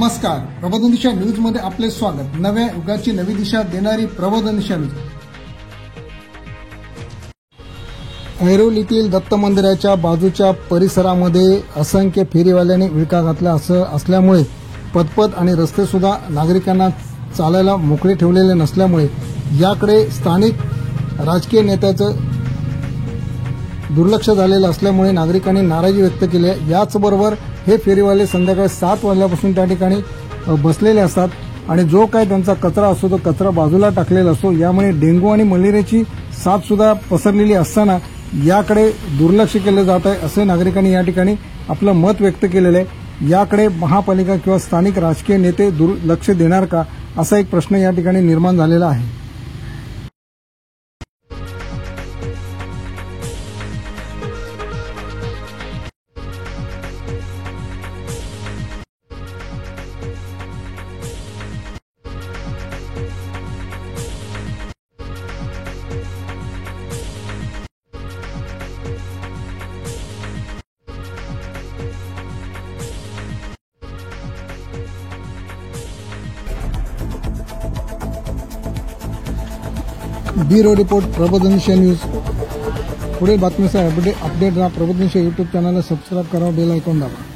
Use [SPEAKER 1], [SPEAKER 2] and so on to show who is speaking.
[SPEAKER 1] नमस्कार, प्रबोधन दिशा न्यूज मध्ये आपले स्वागत। नव्या युगाची नवी दिशा देणारी प्रबोधन दिशा न्यूज। ऐरोलीतील दत्त मंदिराच्या बाजूच्या परिसरामध्ये असंख्य फेरीवाल्यांनी विळखा घातला असल्यामुळे पदपथ आणि रस्ते सुद्धा नागरिकांना चालायला मोकळे ठेवलेले नसल्यामुळे याकडे स्थानिक राजकीय नेत्याचं दुर्लक्ष झालेलं असल्यामुळे नागरिकांनी नाराजी व्यक्त केली आहे। याचबरोबर हे फेरीवाले संध्याकाळी 7 वाजल्यापासून त्या ठिकाणी बसलेले असतात आणि जो काही त्यांचा कचरा असतो तो कचरा बाजूला टाकलेला असतो। यामुळे डेंग्यू आणि मलेरियाची साथ सुद्धा पसरलेली असताना याकडे दुर्लक्ष केलं जात आहे असे नागरिकांनी या ठिकाणी आपलं मत व्यक्त केलेलं आहे। याकडे महापालिका किंवा स्थानिक राजकीय नेते दुर्लक्ष देणार का असा एक प्रश्न या ठिकाणी निर्माण झालेला आहे। ब्युरो रिपोर्ट प्रबोधन दिशा न्यूज। पुढील बातमीचा अपडेट रहा प्रबोधन दिशा यूट्यूब चॅनलला सबस्क्राइब करा, बेल आयकॉन दाबा।